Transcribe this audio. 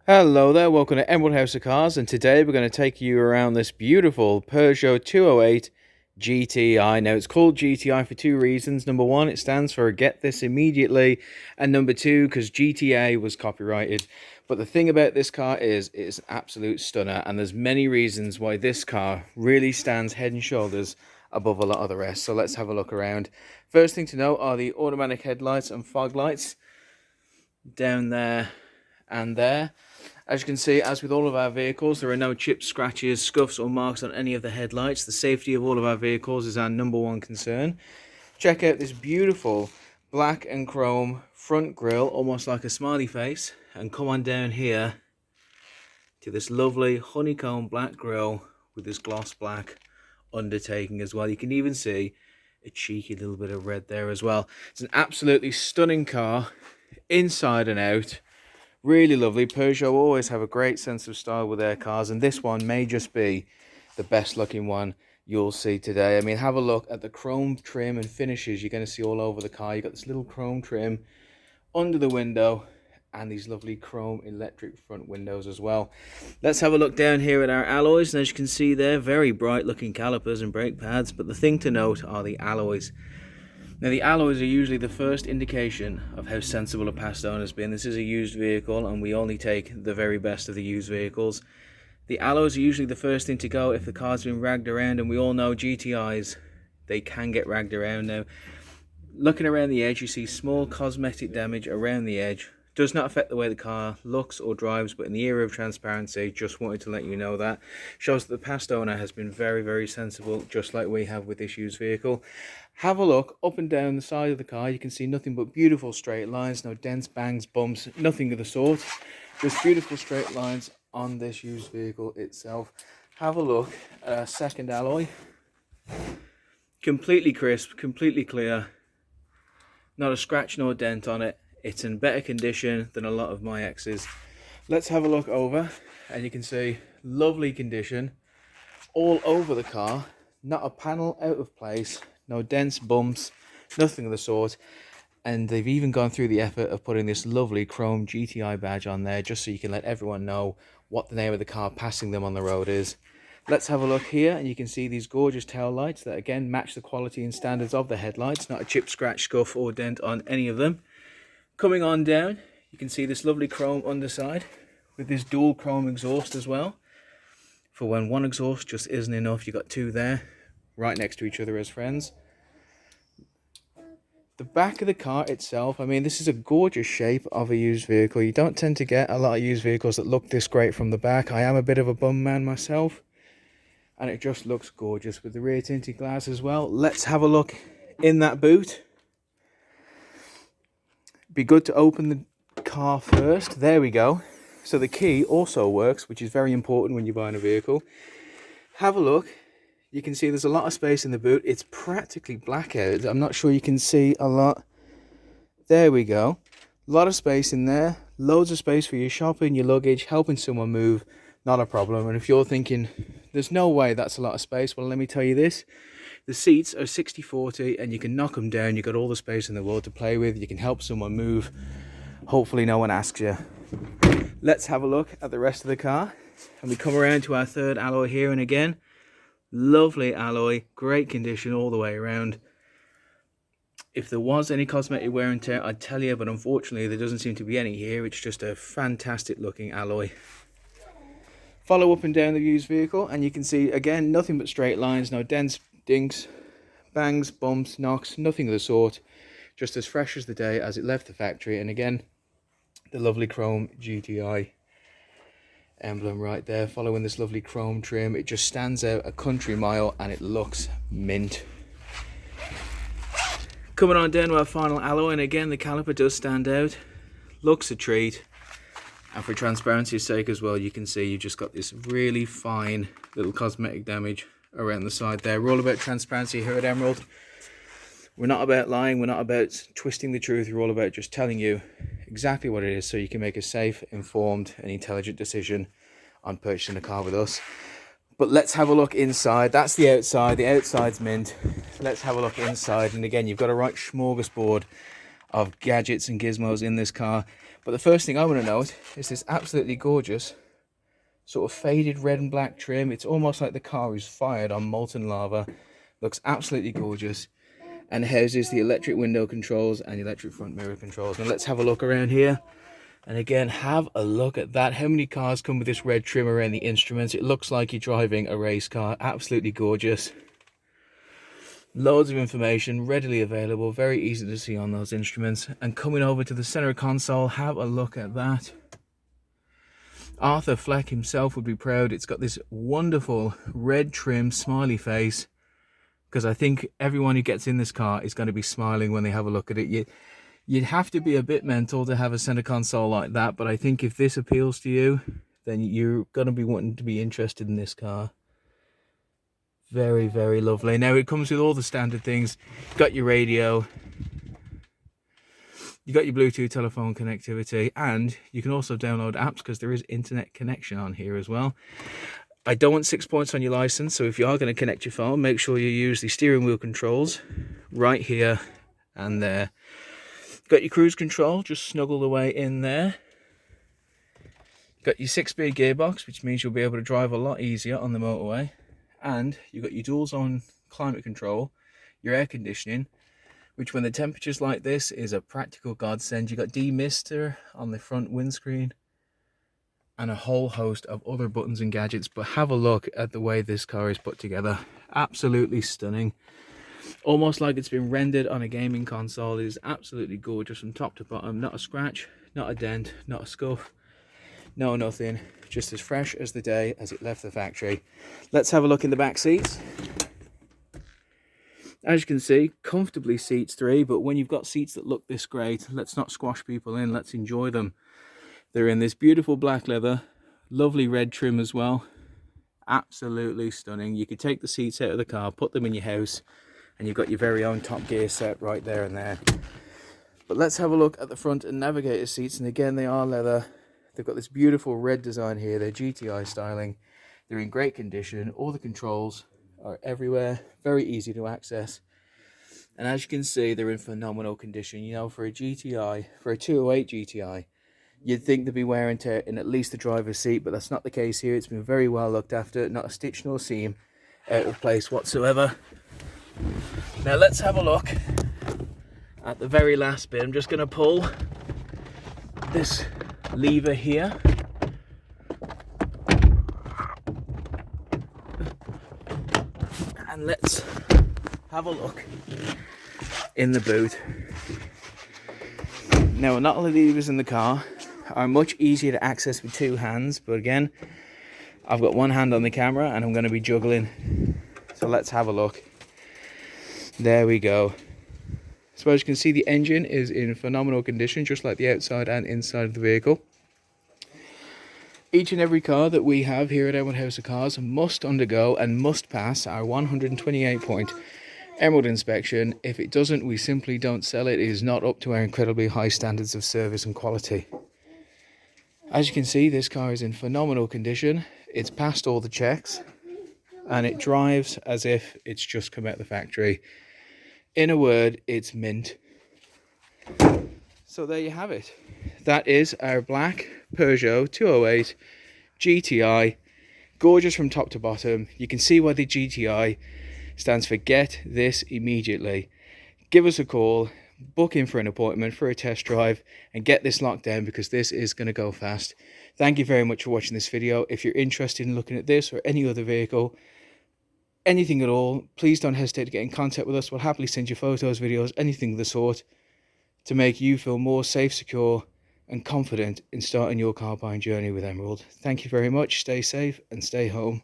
Hello there, welcome to Emerald House of Cars, and today we're going to take you around this beautiful Peugeot 208 GTI. Now it's called GTI for two reasons. Number one, it stands for Get This Immediately, and number two, because GTA was copyrighted. But the thing about this car is it's an absolute stunner, and there's many reasons why this car really stands head and shoulders above a lot of the rest. So let's have a look around. First thing to note are the automatic headlights and fog lights down there and there. As you can see, as with all of our vehicles, there are no chips, scratches, scuffs or marks on any of the headlights. The safety of all of our vehicles is our number one concern. Check out this beautiful black and chrome front grille, almost like a smiley face, and come on down here to this lovely honeycomb black grille with this gloss black undertaking as well. You can even see a cheeky little bit of red there as well. It's an absolutely stunning car, inside and out. Really lovely. Peugeot always have a great sense of style with their cars, and this one may just be the best looking one you'll see today. I mean, have a look at the chrome trim and finishes you're going to see all over the car. You've got this little chrome trim under the window and these lovely chrome electric front windows as well. Let's have a look down here at our alloys, and as you can see there, very bright looking calipers and brake pads, but the thing to note are the alloys. Now, the alloys are usually the first indication of how sensible a past owner has been. This is a used vehicle, and we only take the very best of the used vehicles. The alloys are usually the first thing to go if the car's been ragged around, and we all know GTIs, they can get ragged around. Now, looking around the edge, you see small cosmetic damage around the edge. Does not affect the way the car looks or drives, but in the era of transparency, just wanted to let you know that. Shows that the past owner has been very, very sensible, just like we have with this used vehicle. Have a look up and down the side of the car. You can see nothing but beautiful straight lines, no dents, bangs, bumps, nothing of the sort. Just beautiful straight lines on this used vehicle itself. Have a look at our second alloy. Completely crisp, completely clear. Not a scratch nor dent on it. It's in better condition than a lot of my X's. Let's have a look over, and you can see lovely condition all over the car. Not a panel out of place, no dents, bumps, nothing of the sort. And they've even gone through the effort of putting this lovely chrome GTI badge on there, just so you can let everyone know what the name of the car passing them on the road is. Let's have a look here, and you can see these gorgeous tail lights that again match the quality and standards of the headlights. Not a chip, scratch, scuff or dent on any of them. Coming on down, you can see this lovely chrome underside with this dual chrome exhaust as well. For when one exhaust just isn't enough, you've got two there, right next to each other as friends. The back of the car itself, I mean, this is a gorgeous shape of a used vehicle. You don't tend to get a lot of used vehicles that look this great from the back. I am a bit of a bum man myself, and it just looks gorgeous with the rear tinted glass as well. Let's have a look in that boot. Be good to open the car first. There we go. So the key also works, which is very important when you're buying a vehicle. Have a look. You can see there's a lot of space in the boot. It's practically blackout. I'm not sure you can see a lot. There we go. A lot of space in there. Loads of space for your shopping, your luggage, helping someone move. Not a problem. And if you're thinking, there's no way that's a lot of space, well, let me tell you this. The seats are 60-40 and you can knock them down. You've got all the space in the world to play with. You can help someone move. Hopefully no one asks you. Let's have a look at the rest of the car. And we come around to our third alloy here, and again, lovely alloy, great condition all the way around. If there was any cosmetic wear and tear, I'd tell you, but unfortunately there doesn't seem to be any here. It's just a fantastic looking alloy. Follow up and down the used vehicle, and you can see again nothing but straight lines, no dents, dinks, bangs, bumps, knocks, nothing of the sort. Just as fresh as the day as it left the factory. And again, the lovely chrome GTI emblem right there, following this lovely chrome trim. It just stands out a country mile and it looks mint. Coming on down to our final alloy, and again the caliper does stand out, looks a treat. And for transparency's sake as well, you can see you've just got this really fine little cosmetic damage around the side there. We're all about transparency here at Emerald. We're not about lying, we're not about twisting the truth, we're all about just telling you exactly what it is so you can make a safe, informed and intelligent decision on purchasing a car with us. But let's have a look inside. That's the outside's mint. Let's have a look inside, and again you've got a right smorgasbord of gadgets and gizmos in this car. But the first thing I want to note is this absolutely gorgeous sort of faded red and black trim. It's almost like the car is fired on molten lava. Looks absolutely gorgeous, and houses the electric window controls and electric front mirror controls. Now let's have a look around here, and again, have a look at that. How many cars come with this red trim around the instruments? It looks like you're driving a race car. Absolutely gorgeous. Loads of information readily available, very easy to see on those instruments. And coming over to the center console, have a look at that. Arthur Fleck himself would be proud. It's got this wonderful red trim smiley face, because I think everyone who gets in this car is going to be smiling when they have a look at it. You'd have to be a bit mental to have a center console like that, but I think if this appeals to you, then you're going to be wanting to be interested in this car. Very, very lovely. Now it comes with all the standard things. You've got your radio, you got your Bluetooth telephone connectivity, and you can also download apps because there is internet connection on here as well. I don't want 6 points on your license, so if you are going to connect your phone, make sure you use the steering wheel controls right here and there. Got your cruise control just snuggled away in there. Got your 6-speed gearbox, which means you'll be able to drive a lot easier on the motorway. And you've got your dual zone climate control, your air conditioning, which when the temperature's like this is a practical godsend. You've got demister on the front windscreen and a whole host of other buttons and gadgets. But have a look at the way this car is put together. Absolutely stunning. Almost like it's been rendered on a gaming console. It is absolutely gorgeous from top to bottom. Not a scratch, not a dent, not a scuff. No, nothing. Just as fresh as the day as it left the factory. Let's have a look in the back seats. As you can see, comfortably seats 3, but when you've got seats that look this great, let's not squash people in, let's enjoy them. They're in this beautiful black leather, lovely red trim as well. Absolutely stunning. You could take the seats out of the car, put them in your house, and you've got your very own Top Gear set right there and there. But let's have a look at the front and navigator seats, and again, they are leather. They've got this beautiful red design here. They're GTI styling. They're in great condition. All the controls are everywhere, very easy to access, and as you can see, they're in phenomenal condition. You know, for a GTI, for a 208 GTI, you'd think there'd be wear and tear in at least the driver's seat, but that's not the case here. It's been very well looked after, not a stitch nor seam out of place whatsoever. Now let's have a look at the very last bit. I'm just going to pull this lever here. And let's have a look in the boot. Now, not all of the levers in the car are much easier to access with 2 hands, but again, I've got one hand on the camera and I'm going to be juggling. So let's have a look. There we go. So as you can see, the engine is in phenomenal condition, just like the outside and inside of the vehicle. Each and every car that we have here at Emerald House of Cars must undergo and must pass our 128-point Emerald inspection. If it doesn't, we simply don't sell it. It is not up to our incredibly high standards of service and quality. As you can see, this car is in phenomenal condition. It's passed all the checks and it drives as if it's just come out of the factory. In a word, it's mint. So there you have it. That is our black Peugeot 208 GTI. Gorgeous from top to bottom. You can see why the GTI stands for Get This Immediately. Give us a call, book in for an appointment for a test drive, and get this locked down, because this is going to go fast. Thank you very much for watching this video. If you're interested in looking at this or any other vehicle, anything at all, please don't hesitate to get in contact with us. We'll happily send you photos, videos, anything of the sort, to make you feel more safe, secure and confident in starting your car buying journey with Emerald. Thank you very much. Stay safe and stay home.